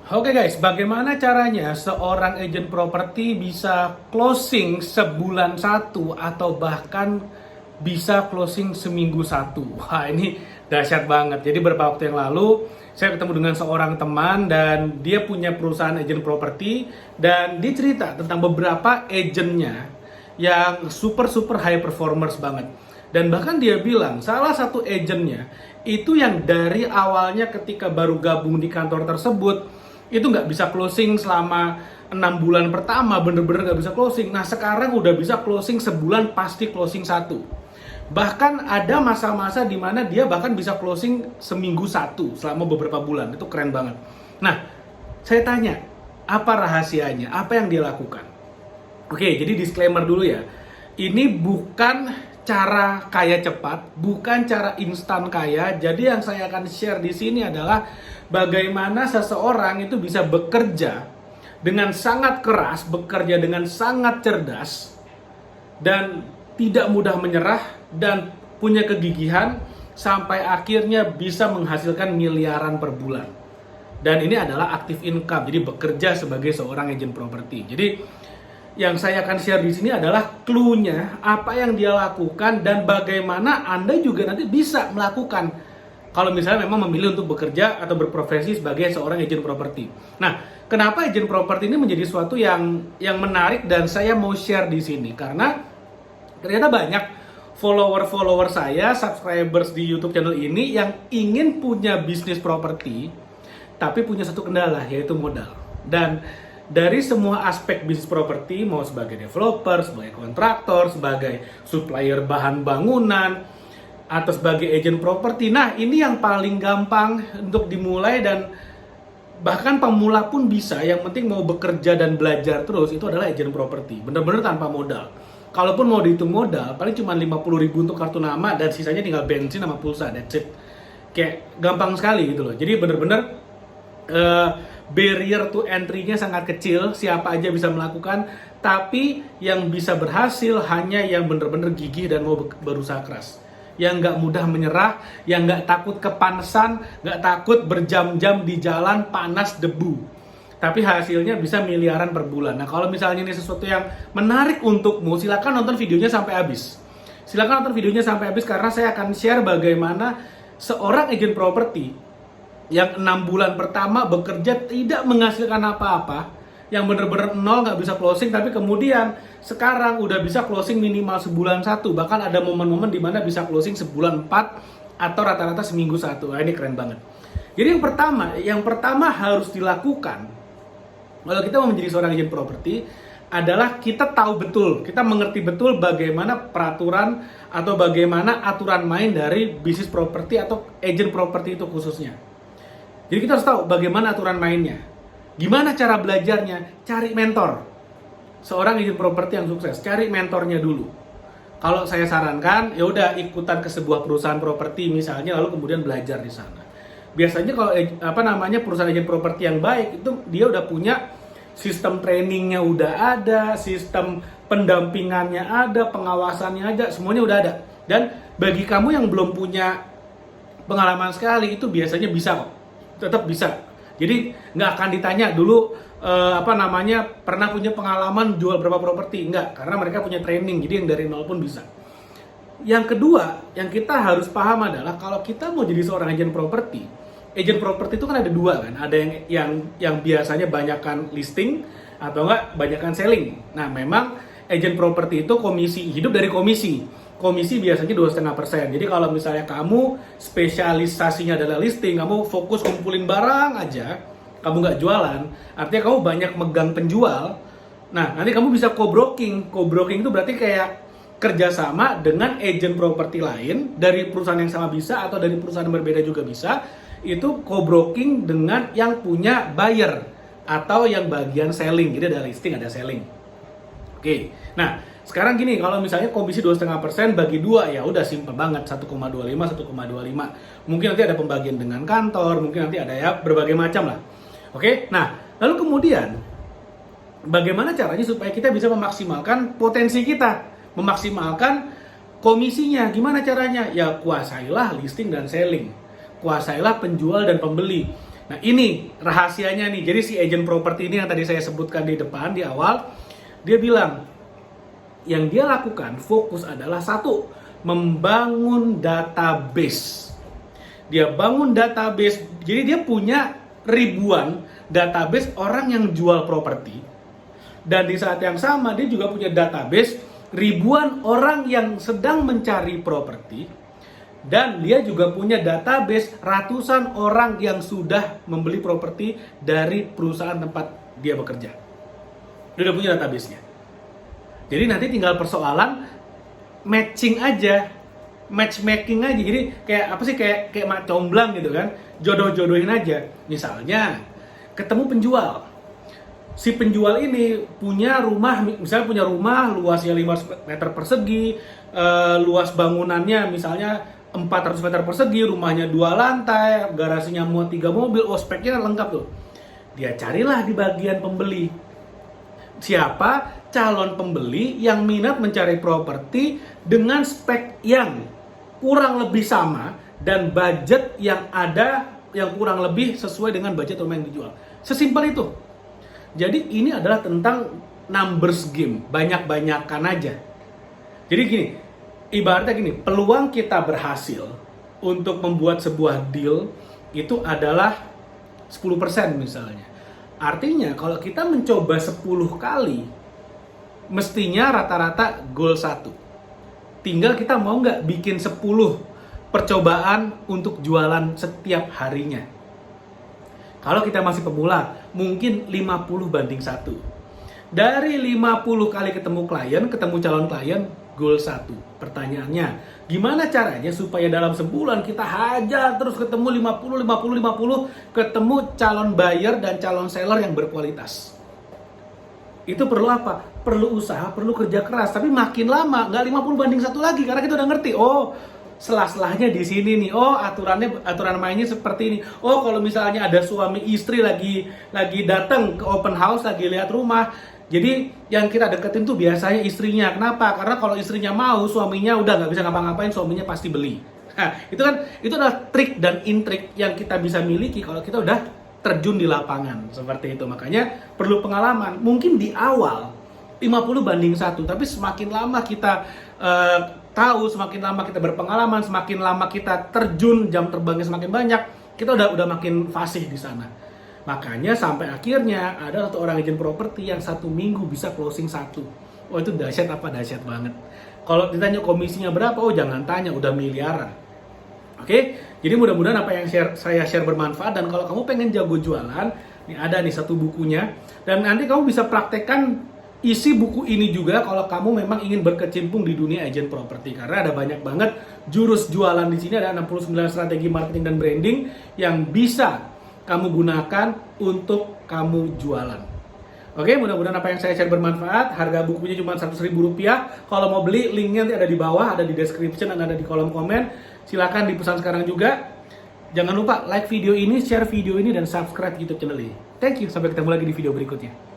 Oke guys, bagaimana caranya seorang agent properti bisa closing sebulan satu atau bahkan bisa closing seminggu satu? Wah, ini dahsyat banget. Jadi beberapa waktu yang lalu saya ketemu dengan seorang teman dan dia punya perusahaan agent properti dan dia cerita tentang beberapa agentnya yang super high performers banget. Dan bahkan dia bilang salah satu agentnya itu yang dari awalnya ketika baru gabung di kantor tersebut itu nggak bisa closing selama 6 bulan pertama, bener-bener nggak bisa closing. Nah sekarang udah bisa closing sebulan, pasti closing satu. Bahkan ada masa-masa di mana dia bahkan bisa closing seminggu satu selama beberapa bulan. Itu keren banget. Nah, saya tanya, apa rahasianya? Apa yang dia lakukan? Oke, jadi disclaimer dulu ya. Ini bukan cara kaya cepat, bukan cara instan kaya. Jadi yang saya akan share di sini adalah bagaimana seseorang itu bisa bekerja dengan sangat keras, bekerja dengan sangat cerdas, dan tidak mudah menyerah, dan punya kegigihan, sampai akhirnya bisa menghasilkan miliaran per bulan. Dan ini adalah active income, jadi bekerja sebagai seorang agent properti. Jadi yang saya akan share di sini adalah clue-nya, apa yang dia lakukan dan bagaimana Anda juga nanti bisa melakukan kalau misalnya memang memilih untuk bekerja atau berprofesi sebagai seorang agent properti. Nah, kenapa agent properti ini menjadi sesuatu yang menarik dan saya mau share di sini? Karena ternyata banyak follower saya, subscribers di YouTube channel ini yang ingin punya bisnis properti, tapi punya satu kendala, yaitu modal. Dan dari semua aspek bisnis properti, mau sebagai developer, sebagai kontraktor, sebagai supplier bahan bangunan, atau sebagai agent properti. Nah, ini yang paling gampang untuk dimulai dan bahkan pemula pun bisa. Yang penting mau bekerja dan belajar terus, itu adalah agent properti. Bener-bener tanpa modal. Kalaupun mau dihitung modal, paling cuma 50.000 untuk kartu nama dan sisanya tinggal bensin sama pulsa, that's it. Kayak gampang sekali gitu loh. Jadi bener-bener barrier to entry-nya sangat kecil, siapa aja bisa melakukan, tapi yang bisa berhasil hanya yang bener-bener gigih dan mau berusaha keras. Yang nggak mudah menyerah, yang nggak takut kepanasan, nggak takut berjam-jam di jalan panas debu. Tapi hasilnya bisa miliaran per bulan. Nah kalau misalnya ini sesuatu yang menarik untukmu, silakan nonton videonya sampai habis. Silakan nonton videonya sampai habis karena saya akan share bagaimana seorang agent properti yang 6 bulan pertama bekerja tidak menghasilkan apa-apa, yang bener-bener nol, nggak bisa closing, tapi kemudian sekarang udah bisa closing minimal sebulan satu, bahkan ada momen-momen dimana bisa closing sebulan 4 atau rata-rata seminggu satu. Nah, ini keren banget. Jadi yang pertama harus dilakukan kalau kita mau menjadi seorang agent properti adalah kita tahu betul, kita mengerti betul bagaimana peraturan atau bagaimana aturan main dari bisnis properti atau agent properti itu khususnya. Jadi kita harus tahu bagaimana aturan mainnya. Gimana cara belajarnya? Cari mentor. Seorang agent properti yang sukses, cari mentornya dulu. Kalau saya sarankan, ya udah ikutan ke sebuah perusahaan properti misalnya, lalu kemudian belajar di sana. Biasanya kalau perusahaan agent properti yang baik itu dia udah punya sistem trainingnya, udah ada sistem pendampingannya, ada pengawasannya, ada semuanya udah ada. Dan bagi kamu yang belum punya pengalaman sekali, itu biasanya bisa kok. Tetap bisa. Jadi nggak akan ditanya dulu pernah punya pengalaman jual berapa properti, enggak, karena mereka punya training, jadi yang dari nol pun bisa. Yang kedua yang kita harus paham adalah kalau kita mau jadi seorang agent properti itu kan ada dua kan, ada yang biasanya banyakkan listing atau enggak banyakkan selling. Nah memang agent properti itu hidup dari komisi biasanya 2,5%. Jadi kalau misalnya kamu spesialisasinya adalah listing, kamu fokus kumpulin barang aja, kamu nggak jualan, artinya kamu banyak megang penjual. Nah, nanti kamu bisa co-broking. Co-broking itu berarti kayak kerjasama dengan agent properti lain dari perusahaan yang sama bisa, atau dari perusahaan yang berbeda juga bisa. Itu co-broking dengan yang punya buyer atau yang bagian selling. Jadi ada listing, ada selling. Oke, nah sekarang gini, kalau misalnya komisi 2,5% bagi dua, ya udah simple banget, 1,25, 1,25. Mungkin nanti ada pembagian dengan kantor, mungkin nanti ada ya berbagai macam lah. Oke, nah lalu kemudian bagaimana caranya supaya kita bisa memaksimalkan potensi kita, memaksimalkan komisinya? Gimana caranya? Ya kuasailah listing dan selling, kuasailah penjual dan pembeli. Nah ini rahasianya nih. Jadi si agent properti ini yang tadi saya sebutkan di depan, di awal, dia bilang yang dia lakukan fokus adalah satu, membangun database. Dia bangun database, jadi dia punya ribuan database orang yang jual properti. Dan di saat yang sama dia juga punya database ribuan orang yang sedang mencari properti. Dan dia juga punya database ratusan orang yang sudah membeli properti dari perusahaan tempat dia bekerja. Dia udah punya database-nya. Jadi nanti tinggal persoalan matching aja, matchmaking aja. Jadi kayak apa sih, kayak mak comblang gitu kan, jodoh-jodohin aja. Misalnya ketemu penjual, si penjual ini punya rumah, misalnya punya rumah luasnya 500 meter persegi, luas bangunannya misalnya 400 meter persegi, rumahnya 2 lantai, garasinya muat 3 mobil, speknya lengkap tuh. Dia carilah di bagian pembeli, siapa calon pembeli yang minat mencari properti dengan spek yang kurang lebih sama dan budget yang ada yang kurang lebih sesuai dengan budget rumah yang dijual. Sesimpel itu. Jadi ini adalah tentang numbers game, banyak-banyakan aja. Jadi gini, ibaratnya gini, peluang kita berhasil untuk membuat sebuah deal itu adalah 10% misalnya. Artinya kalau kita mencoba 10 kali, mestinya rata-rata goal 1. Tinggal kita mau nggak bikin 10 percobaan untuk jualan setiap harinya. Kalau kita masih pemula, mungkin 50/1. Dari 50 kali ketemu calon klien, goal 1. Pertanyaannya, gimana caranya supaya dalam sebulan kita hajar terus ketemu 50, ketemu calon buyer dan calon seller yang berkualitas. Itu perlu apa? Perlu usaha, perlu kerja keras. Tapi makin lama, nggak 50/1 lagi, karena kita udah ngerti, oh selah-selahnya di sini nih. Oh, aturan mainnya seperti ini. Oh, kalau misalnya ada suami istri lagi datang ke open house, lagi lihat rumah. Jadi yang kita deketin tuh biasanya istrinya. Kenapa? Karena kalau istrinya mau, suaminya udah nggak bisa ngapa-ngapain, suaminya pasti beli. Nah, itu adalah trik dan intrik yang kita bisa miliki kalau kita udah terjun di lapangan seperti itu. Makanya perlu pengalaman. Mungkin di awal 50/1, tapi semakin lama kita tahu, semakin lama kita berpengalaman, semakin lama kita terjun, jam terbangnya semakin banyak, kita udah makin fasih di sana. Makanya sampai akhirnya ada satu orang agent properti yang 1 minggu bisa closing 1. Oh, itu dahsyat dahsyat banget. Kalau ditanya komisinya berapa, oh jangan tanya, udah miliaran. Oke, jadi mudah-mudahan apa yang saya share bermanfaat. Dan kalau kamu pengen jago jualan, nih ada nih satu bukunya. Dan nanti kamu bisa praktekkan isi buku ini juga kalau kamu memang ingin berkecimpung di dunia agent properti. Karena ada banyak banget jurus jualan di sini, ada 69 strategi marketing dan branding yang bisa kamu gunakan untuk kamu jualan. Oke, mudah-mudahan apa yang saya share bermanfaat. Harga bukunya cuma Rp100.000. Kalau mau beli, linknya nanti ada di bawah, ada di description, dan ada di kolom komen. Silakan dipesan sekarang juga. Jangan lupa like video ini, share video ini, dan subscribe YouTube channel ini. Thank you, sampai ketemu lagi di video berikutnya.